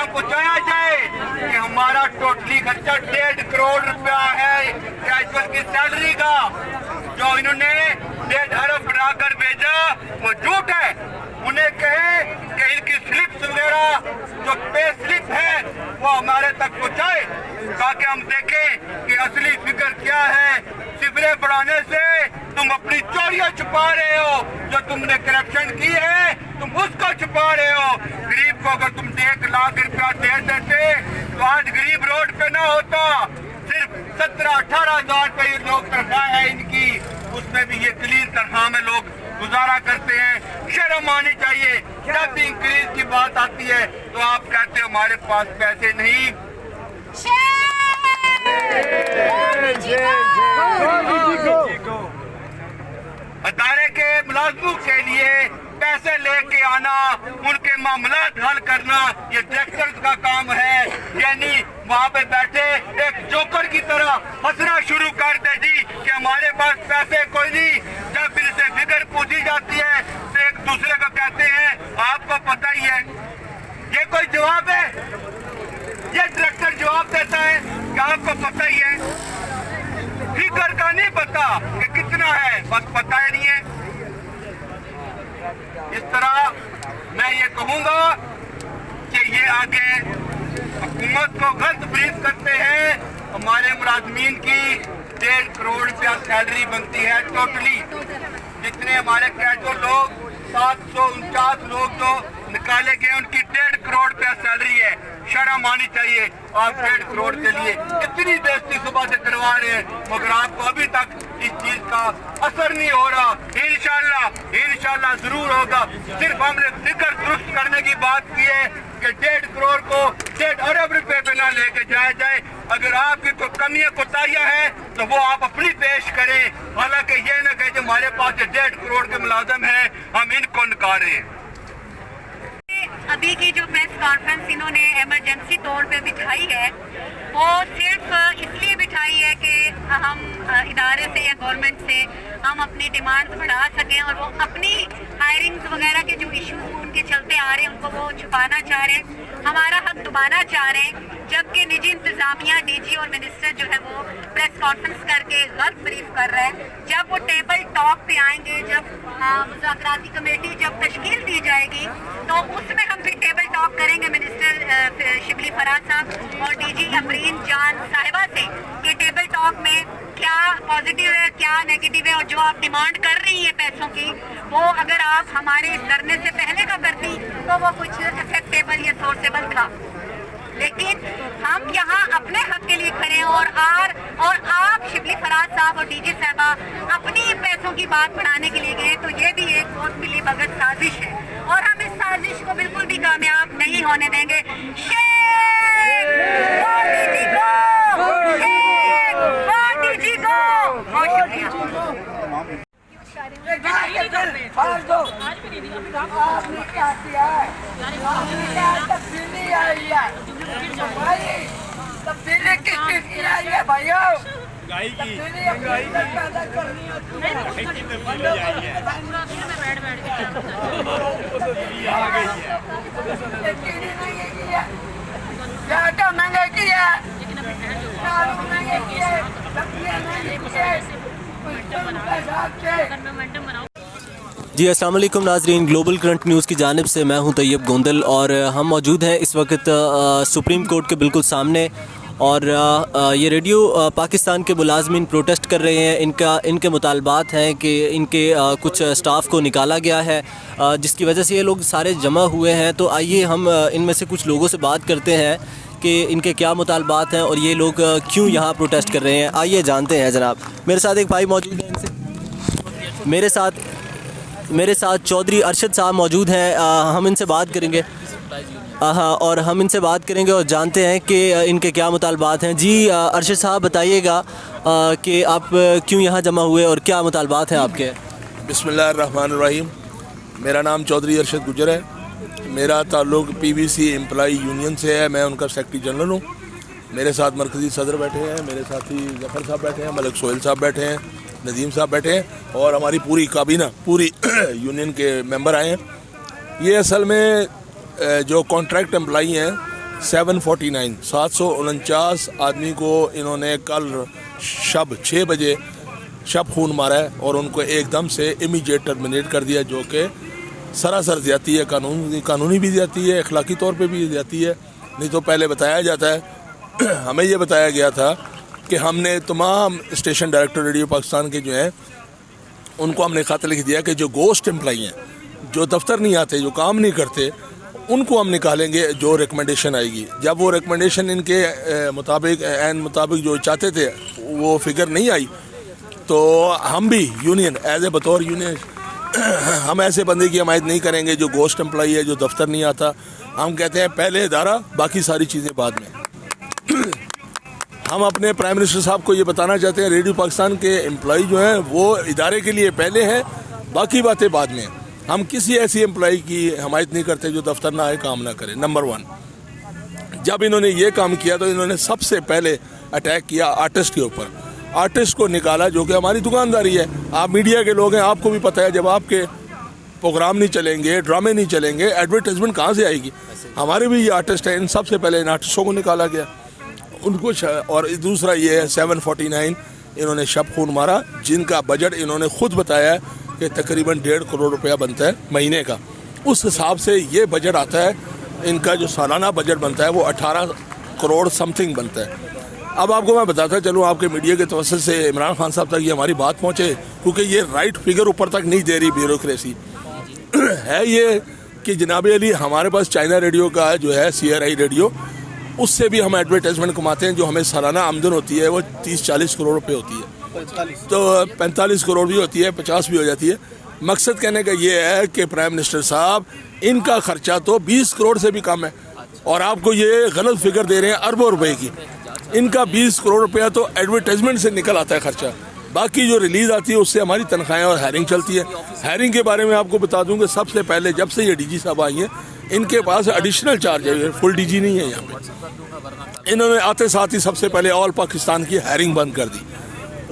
तक पहुँचाया जाए कि हमारा टोटली खर्चा 1.5 करोड़ रुपया है कैजुअल की सैलरी का। जो इन्होंने 1.5 अरब बनाकर भेजा वो झूठ है। उन्हें कहे कि इनकी स्लिप्स वगैरह जो पे स्लिप है वो हमारे तक पहुँचाए ताकि हम देखें कि असली फिगर क्या है। सिफरे बढ़ाने से तुम अपनी चोरियां छुपा रहे हो, जो तुमने करप्शन की है तुम उसको छुपा रहे हो। गरीब को अगर तुम 1 लाख रुपया दे देते तो आज गरीब रोड पे ना होता। सिर्फ 17-18 हजार रुपये लोग तनख्वाह है इनकी, उसमें भी ये कलील तनख्वाह में लोग गुजारा करते हैं। शर्म आनी चाहिए। जब भी इंक्रीज की बात आती है तो आप कहते हो हमारे पास पैसे नहीं। अदारे के मुलाजमों के लिए पैसे लेके आना, उनके मामलात हल करना ये डायरेक्टर का काम है। यानी वहाँ पे बैठे एक जोकर की तरह हंसना शुरू कर दे जी कि हमारे पास पैसे कोई नहीं। जब इनसे फिगर पूछी जाती है तो एक दूसरे को कहते हैं आपको पता ही है। ये कोई जवाब है? ये डायरेक्टर जवाब देता है कि आपको पता ही है। फिगर का नहीं पता कि कितना है, बस पता ही नहीं है। इस तरह मैं ये कहूँगा कि ये आगे हुकूमत को गलत ब्रीफ करते हैं। हमारे मुलाजमीन की 1.5 करोड़ रुपया सैलरी बनती है टोटली। जितने हमारे कैजुअल लोग 749 लोग जो निकाले गए उनकी 1.5 करोड़ रुपया सैलरी है। शर्म आनी चाहिए। आप 1.5 करोड़ के लिए इतनी बेइज्जती सुबह से करवा रहे हैं मगर आपको अभी तक इस चीज का असर नहीं हो रहा। इंशाल्लाह जरूर होगा। सिर्फ हमने फिगर दुरुस्त करने की बात की है कि 1.5 करोड़ को 1.5 अरब रुपए पे ना लेके जाया जाए। अगर आपकी कोई कमियां कोताहियां हैं तो वो आप अपनी पेश करें। हालांकि ये न कहे हमारे पास 1.5 करोड़ के मुलाजम हैं हम इनको नकारें। अभी की जो प्रेस कॉन्फ्रेंस इन्होंने इमरजेंसी तौर पे बिठाई है वो सिर्फ इसलिए बिठाई है कि हम इदारे से या गवर्नमेंट से हम अपनी डिमांड्स बढ़ा सकें और वो अपनी हायरिंग्स वगैरह के जो इश्यूज उनके चलते आ रहे हैं उनको वो छुपाना चाह रहे हैं, हमारा हक दबाना चाह रहे हैं। जबकि निजी इंतजामिया डीजी और मिनिस्टर जो है वो प्रेस कॉन्फ्रेंस करके गलत ब्रीफ कर रहे हैं। जब वो टेबल टॉक पे आएंगे, जब मुज़ाकराती कमेटी जब तश्कील दी जाएगी तो उसमें हम भी टेबल टॉक करेंगे मिनिस्टर शिबली फराज साहब और डीजी अमरीन जान साहिबा से कि टेबल टॉक में क्या पॉजिटिव है क्या नेगेटिव है और जो आप डिमांड कर रही है पैसों की वो अगर आप हमारे इस धरने से पहले का करती तो वो कुछ एक्सेप्टेबल या सोर्सेबल था। लेकिन हम यहाँ अपने हक के लिए खड़े हैं और आप शिबली फराज साहब और डीजी साहबा अपनी पैसों की बात बढ़ाने के लिए गए तो ये भी एक बहुत मिली भगत साजिश है और हम इस साजिश को बिल्कुल भी कामयाब नहीं होने देंगे। जी अस्सलाम वालेकुम नाजरीन, ग्लोबल करंट न्यूज़ की जानिब से मैं हूं तैयब गोंदल और हम मौजूद हैं इस वक्त सुप्रीम कोर्ट के बिल्कुल सामने और ये रेडियो पाकिस्तान के मुलाजमीन प्रोटेस्ट कर रहे हैं। इनके मुतालबात हैं कि इनके कुछ स्टाफ को निकाला गया है जिसकी वजह से ये लोग सारे जमा हुए हैं। तो आइए हम इनमें से कुछ लोगों से बात करते हैं कि इनके क्या मुतालबात हैं और ये लोग क्यों यहाँ प्रोटेस्ट कर रहे हैं। आइए जानते हैं जनाब। मेरे साथ एक भाई मौजूद हैं, इनसे मेरे साथ चौधरी अरशद साहब मौजूद हैं। हम इनसे बात करेंगे हाँ और हम इनसे बात करेंगे और जानते हैं कि इनके क्या मुतालबात हैं। जी अरशद साहब बताइएगा कि आप क्यों यहाँ जमा हुए और क्या मुतालबात हैं आपके। बिस्मिल्लाहिर्रहमानिर्रहीम। मेरा नाम चौधरी अरशद गुजर है। मेरा ताल्लुक़ PVC एम्प्लॉई यूनियन से है। मैं उनका सेक्रेटरी जनरल हूँ। मेरे साथ मरकज़ी सदर बैठे हैं, मेरे साथी जफ़र साहब बैठे हैं, मलिक सोहेल साहब बैठे हैं, नदीम साहब बैठे हैं और हमारी पूरी काबीना पूरी यूनियन के मेंबर आए हैं। ये असल में जो कॉन्ट्रैक्ट एम्प्लॉई हैं 749 आदमी को इन्होंने कल शब 6 बजे शब खून मारा है और उनको एकदम से इमीडिएट टर्मिनेट कर दिया, जो कि सरासर ज़्यादती है, कानूनी भी ज़्यादती है, अखलाकी तौर पे भी ज़्यादती है। नहीं तो पहले बताया जाता है हमें ये बताया गया था कि हमने तमाम स्टेशन डायरेक्टर रेडियो पाकिस्तान के जो हैं उनको हमने खत लिख दिया कि जो गोस्ट एम्प्लॉई हैं, जो दफ्तर नहीं आते, जो काम नहीं करते, उनको हम निकालेंगे जो रिकमेंडेशन आएगी। जब वो रिकमेंडेशन इनके मुताबिक जो चाहते थे वो फिगर नहीं आई, तो हम भी यूनियन एज ए बतौर यूनियन हम ऐसे बंदे की हमायत नहीं करेंगे जो गोस्ट एम्प्लॉई है, जो दफ्तर नहीं आता। हम कहते हैं पहले इदारा, बाकी सारी चीज़ें बाद में। हम अपने प्राइम मिनिस्टर साहब को ये बताना चाहते हैं, रेडियो पाकिस्तान के एम्प्लॉई जो हैं वो इदारे के लिए पहले हैं, बाकी बातें बाद में। हम किसी ऐसी एम्प्लॉई की हमायत नहीं करते जो दफ्तर ना आए, काम ना करे। नंबर 1, जब इन्होंने ये काम किया तो इन्होंने सबसे पहले अटैक किया आर्टिस्ट के ऊपर। आर्टिस्ट को निकाला, जो कि हमारी दुकानदारी है। आप मीडिया के लोग हैं, आपको भी पता है, जब आपके प्रोग्राम नहीं चलेंगे, ड्रामे नहीं चलेंगे, एडवर्टाइजमेंट कहाँ से आएगी। हमारे भी ये आर्टिस्ट हैं, इन सबसे पहले इन आर्टिस्टों को निकाला गया उनको। और दूसरा ये है 749 इन्होंने शब खून मारा, जिनका बजट इन्होंने खुद बताया है कि तकरीबन 1.5 करोड़ रुपया बनता है महीने का। उस हिसाब से ये बजट आता है, इनका जो सालाना बजट बनता है वो 18 करोड़ समथिंग बनता है। अब आपको मैं बताता चलूँ, आपके मीडिया के तवज्जुह से इमरान खान साहब तक ये हमारी बात पहुँचे, क्योंकि ये राइट फिगर ऊपर तक नहीं दे रही ब्यूरोक्रेसी है ये कि जनाब अली हमारे पास चाइना रेडियो का जो है CRI रेडियो, उससे भी हम एडवर्टाइजमेंट कमाते हैं। जो हमें सालाना आमदन होती है वो 30-40 करोड़ रुपए होती है, तो 45 करोड़ भी होती है, 50 भी हो जाती है। मकसद कहने का ये है कि प्राइम मिनिस्टर साहब, इनका खर्चा तो 20 करोड़ से भी कम है, और आपको ये गलत फिगर दे रहे हैं अरबों रुपए की। इनका 20 करोड़ रुपया तो एडवर्टाइजमेंट से निकल आता है खर्चा, बाकी जो रिलीज आती है उससे हमारी तनख्वाहें और हायरिंग चलती है। हायरिंग के बारे में आपको बता दूं कि सबसे पहले जब से ये DG साहब आई हैं, इनके पास एडिशनल चार्ज है, फुल DG नहीं है यहाँ पे। इन्होंने आते साथ ही सबसे पहले ऑल पाकिस्तान की हायरिंग बंद कर दी।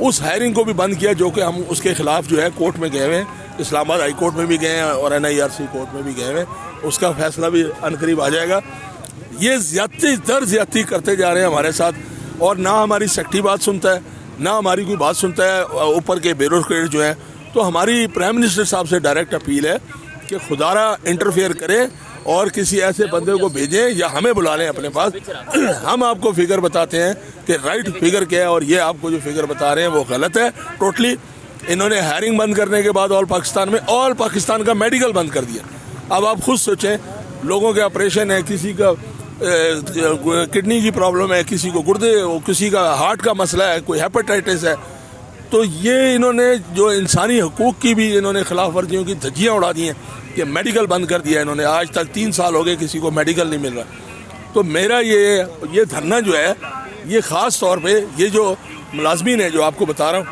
उस हायरिंग को भी बंद किया, जो कि हम उसके खिलाफ जो है कोर्ट में गए हुए हैं, इस्लामाबाद हाई कोर्ट में भी गए हैं और NIRC कोर्ट में भी गए हुए हैं। उसका फैसला भी अनकरीब आ जाएगा। ये ज्यादती दर ज्यादती करते जा रहे हैं हमारे साथ, और ना हमारी सेक्रेटरी बात सुनता है, ना हमारी कोई बात सुनता है ऊपर के ब्यूरोक्रेट जो है। तो हमारी प्राइम मिनिस्टर साहब से डायरेक्ट अपील है कि खुदारा इंटरफेयर करें और किसी ऐसे बंदे को भेजें या हमें बुला लें अपने पास। हम आपको फिगर बताते हैं कि राइट फिगर क्या है, और ये आपको जो फिगर बता रहे हैं वो गलत है टोटली। इन्होंने हायरिंग बंद करने के बाद ऑल पाकिस्तान का मेडिकल बंद कर दिया। अब आप खुद सोचें, लोगों के ऑपरेशन है, किसी का किडनी की प्रॉब्लम है, किसी को गुर्दे, किसी का हार्ट का मसला है, कोई हेपेटाइटिस है, तो ये इन्होंने जो इंसानी हकूक़ की भी इन्होंने खिलाफ वर्जियों की धज्जियाँ उड़ा दी हैं कि मेडिकल बंद कर दिया इन्होंने। आज तक 3 साल हो गए किसी को मेडिकल नहीं मिल रहा। तो मेरा ये धरना जो है, ये ख़ास तौर पे ये जो मुलाजमीन है, जो आपको बता रहा हूँ,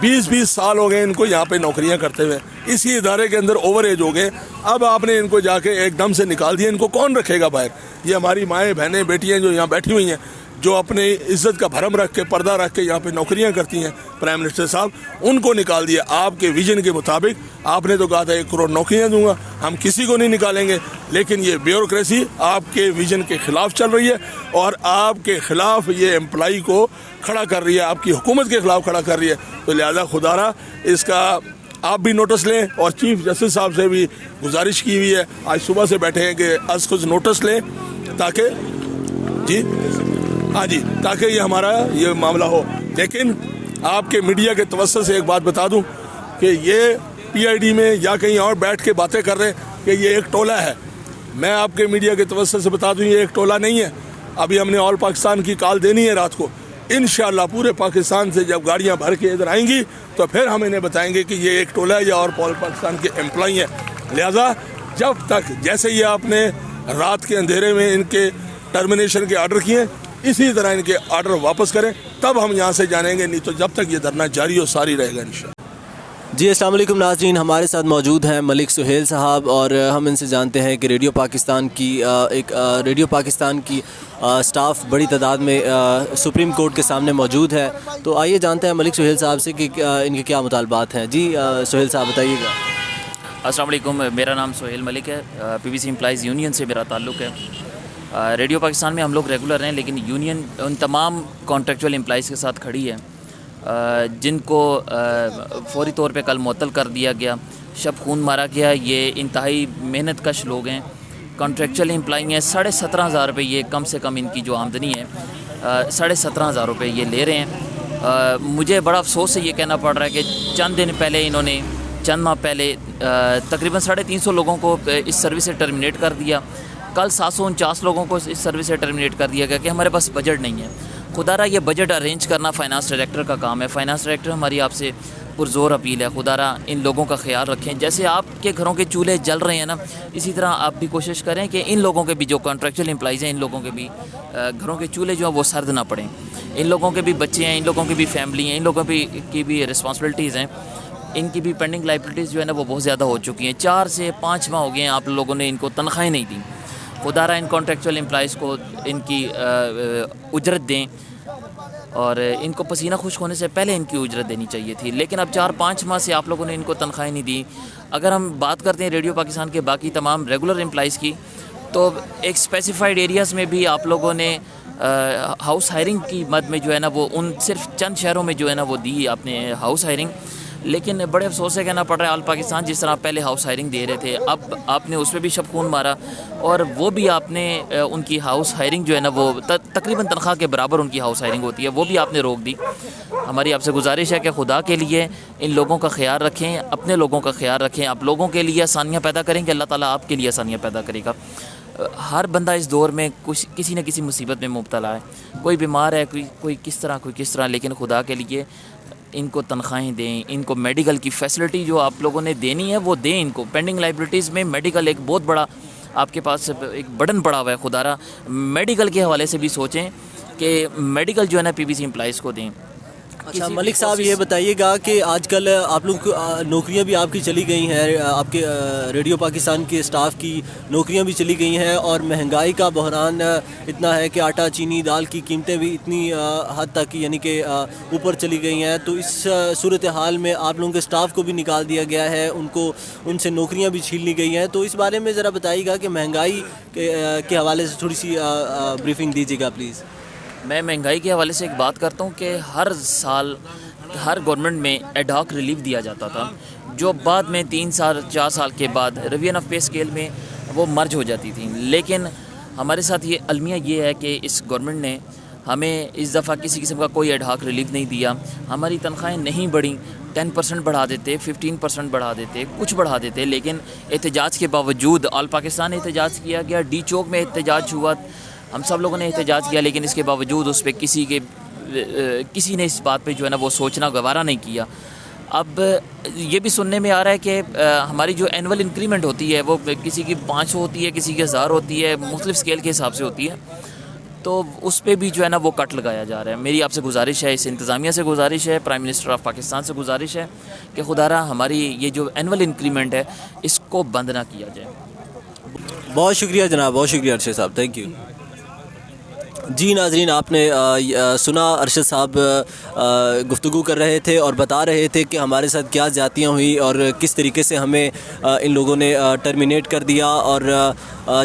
20-20 साल हो गए इनको यहाँ पे नौकरियाँ करते हुए, इसी इदारे के अंदर ओवर एज हो गए। अब आपने इनको जाके एकदम से निकाल दिया, इनको कौन रखेगा बाहर। ये हमारी माएँ बहनें बेटियाँ जो यहाँ बैठी हुई हैं, जो अपने इज्जत का भरम रख के, पर्दा रख के यहाँ पे नौकरियाँ करती हैं, प्राइम मिनिस्टर साहब उनको निकाल दिया। आपके विजन के मुताबिक आपने तो कहा था 1 करोड़ नौकरियाँ दूंगा, हम किसी को नहीं निकालेंगे, लेकिन ये ब्यूरोक्रेसी आपके विजन के खिलाफ चल रही है और आपके खिलाफ ये एम्प्लॉई को खड़ा कर रही है, आपकी हुकूमत के खिलाफ खड़ा कर रही है। तो लिहाजा खुदारा इसका आप भी नोटिस लें, और चीफ जस्टिस साहब से भी गुजारिश की हुई है, आज सुबह से बैठे हैं कि आज कुछ नोटिस लें ताकि ताकि ये हमारा ये मामला हो। लेकिन आपके मीडिया के तवज्जुह से एक बात बता दूं कि ये PID में या कहीं और बैठ के बातें कर रहे हैं कि ये एक टोला है। मैं आपके मीडिया के तवज्जुह से बता दूं, ये एक टोला नहीं है। अभी हमने ऑल पाकिस्तान की कॉल देनी है रात को, इंशाअल्लाह पूरे पाकिस्तान से जब गाड़ियां भर के इधर आएंगी तो फिर हम इन्हें बताएंगे कि ये एक टोला है या और ऑल पाकिस्तान के एम्प्लॉई हैं। लिहाजा जब तक, जैसे ये आपने रात के अंधेरे में इनके टर्मिनेशन के ऑर्डर किए, इसी तरह इनके ऑर्डर वापस करें, तब हम यहाँ से जानेंगे, नहीं तो जब तक ये धरना जारी और सारी रहेगा इंशाअल्लाह। जी अस्सलाम वालेकुम नाज़रीन, हमारे साथ मौजूद हैं मलिक सुहेल साहब, और हम इनसे जानते हैं कि रेडियो पाकिस्तान की स्टाफ बड़ी तादाद में सुप्रीम कोर्ट के सामने मौजूद है। तो आइए जानते हैं मलिक सुहेल साहब से कि इनके क्या मुतालबात हैं। जी सुहेल साहब बताइएगा। अस्सलाम वालेकुम, मेरा नाम सुहेल मलिक है, PVC एम्प्लॉइज़ यूनियन से मेरा ताल्लुक़ है। रेडियो पाकिस्तान में हम लोग रेगुलर हैं, लेकिन यूनियन उन तमाम कॉन्ट्रेक्चुअल एम्प्लॉइज़ के साथ खड़ी है जिनको फौरी तौर पे कल मुअत्तल कर दिया गया, शब खून मारा गया। ये इंतहाई मेहनत कश लोग हैं, कॉन्ट्रेक्चुअल एम्प्लॉई हैं। 17,500 रुपये ये कम से कम इनकी जो आमदनी है 17,500 रुपये ये ले रहे हैं। मुझे बड़ा अफसोस से ये कहना पड़ रहा है कि चंद माह पहले तकरीबन 350 लोगों को इस सर्विस से टर्मिनेट कर दिया। कल 749 लोगों को इस सर्विस से टर्मिनेट कर दिया गया कि हमारे पास बजट नहीं है। खुदारा ये बजट अरेंज करना फ़ाइनेंस डायरेक्टर का काम है। फ़ाइनेंस डायरेक्टर हमारी आपसे पुरज़ोर अपील है, खुदारा इन लोगों का ख्याल रखें। जैसे आपके घरों के चूल्हे जल रहे हैं ना, इसी तरह आप भी कोशिश करें कि इन लोगों के भी जो कॉन्ट्रेक्चुअल एम्प्लॉइज़ हैं, इन लोगों के भी घरों के चूल्हे जो हैं वो सर्द ना पड़ें। इन लोगों के भी बच्चे हैं, इन लोगों की भी फैमिली हैं, इन लोगों की भी रिस्पॉन्सिबिलिटीज़ हैं। इनकी भी पेंडिंग लाइबिलिटीज़ जो है ना वो बहुत ज़्यादा हो चुकी हैं। 4 से 5 माह हो गए हैं आप लोगों ने इनको तनख्वाहें नहीं दी। खुदारा इन कॉन्ट्रेक्चुअल एम्प्लॉइज़ को इनकी उजरत दें और इनको पसीना खुश्क होने से पहले इनकी उजरत देनी चाहिए थी, लेकिन अब 4-5 माह से आप लोगों ने इनको तनख्वाहें नहीं दी। अगर हम बात करते हैं रेडियो पाकिस्तान के बाकी तमाम रेगुलर एम्प्लॉइज़ की, तो एक स्पेसिफाइड एरियाज़ में भी आप लोगों ने हाउस हायरिंग की मद में जो है ना वो उन सिर्फ चंद शहरों में जो है ना वो दी आपने हाउस हायरिंग। लेकिन बड़े अफसोस से कहना पड़ रहा है, आल पाकिस्तान जिस तरह पहले हाउस हायरिंग दे रहे थे, अब आपने उस पर भी शब खून मारा और वो भी आपने उनकी हाउस हायरिंग जो है ना वो तकरीबन तनख्वाह के बराबर उनकी हाउस हायरिंग होती है, वो भी आपने रोक दी। हमारी आपसे गुजारिश है कि खुदा के लिए इन लोगों का ख्याल रखें, अपने लोगों का ख्याल रखें। आप लोगों के लिए आसानियाँ पैदा करेंगे, अल्लाह ताला आपके लिए आसानियाँ पैदा करेगा। हर बंदा इस दौर में कुछ किसी न किसी मुसीबत में मुब्तला है, कोई बीमार है, कोई किस तरह, लेकिन खुदा के लिए इनको तनख्वाहें दें, इनको मेडिकल की फ़ैसिलिटी जो आप लोगों ने देनी है वो दें इनको। पेंडिंग लाइबिलिटीज़ में मेडिकल एक बहुत बड़ा आपके पास एक बर्डन पड़ा हुआ है। खुदारा मेडिकल के हवाले से भी सोचें कि मेडिकल जो है ना पीबीसी एम्प्लॉइज़ को दें। अच्छा मलिक साहब, ये बताइएगा कि आजकल आप लोग नौकरियां भी आपकी चली गई हैं, आपके रेडियो पाकिस्तान के स्टाफ की नौकरियां भी चली गई हैं और महंगाई का बहरान इतना है कि आटा, चीनी, दाल की कीमतें भी इतनी हद तक यानी कि ऊपर चली गई हैं। तो इस सूरत हाल में आप लोगों के स्टाफ को भी निकाल दिया गया है, उनसे नौकरियाँ भी छीन ली गई हैं। तो इस बारे में ज़रा बताइएगा कि महंगाई के हवाले से थोड़ी सी ब्रीफिंग दीजिएगा प्लीज़। मैं महंगाई के हवाले से एक बात करता हूँ कि हर साल हर गवर्नमेंट में एडहॉक रिलीफ दिया जाता था, जो बाद में 3-4 साल के बाद रिवीजन ऑफ पे स्केल में वो मर्ज हो जाती थी। लेकिन हमारे साथ ये अलमिया ये है कि इस गवर्नमेंट ने हमें इस दफ़ा किसी किस्म का कोई एडहॉक रिलीफ नहीं दिया। हमारी तनख्वाहें नहीं बढ़ी, 10% बढ़ा देते, 15% बढ़ा देते, कुछ बढ़ा देते, लेकिन एहतजाज के बावजूद ऑल पाकिस्तान एहतजाज किया गया, डी चौक में एहतजाज हुआ, हम सब लोगों ने एहतजाज किया, लेकिन इसके बावजूद उस पर किसी ने इस बात पे जो है ना वो सोचना गवारा नहीं किया। अब ये भी सुनने में आ रहा है कि हमारी जो एनुअल इंक्रीमेंट होती है वो किसी की 500 होती है, किसी की 1000 होती है, मुख्तलिफ स्केल के हिसाब से होती है, तो उस पर भी जो है ना वो कट लगाया जा रहा है। मेरी आपसे गुजारिश है, इस इंतज़ामिया से गुजारिश है, प्राइम मिनिस्टर ऑफ पाकिस्तान से गुजारिश है कि खुदारा हमारी ये जो एनुअल इंक्रीमेंट है इसको बंद ना किया जाए। बहुत शुक्रिया जनाब, बहुत शुक्रिया अरशद साहब, थैंक यू। जी नाजरीन, आपने सुना अरशद साहब गुफ्तगू कर रहे थे और बता रहे थे कि हमारे साथ क्या ज़्यादतियाँ हुई और किस तरीके से हमें इन लोगों ने टर्मिनेट कर दिया। और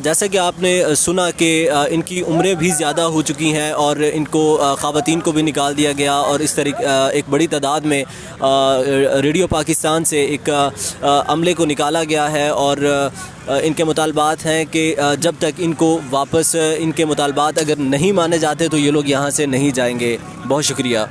जैसा कि आपने सुना कि इनकी उम्रें भी ज़्यादा हो चुकी हैं और इनको ख़वातीन को भी निकाल दिया गया और इस तरीके एक बड़ी तादाद में रेडियो पाकिस्तान से एक अमले को निकाला गया है और इनके मुतालबात हैं कि जब तक इनको वापस इनके मुतालबात अगर नहीं माने जाते तो ये लोग यहाँ से नहीं जाएंगे। बहुत शुक्रिया।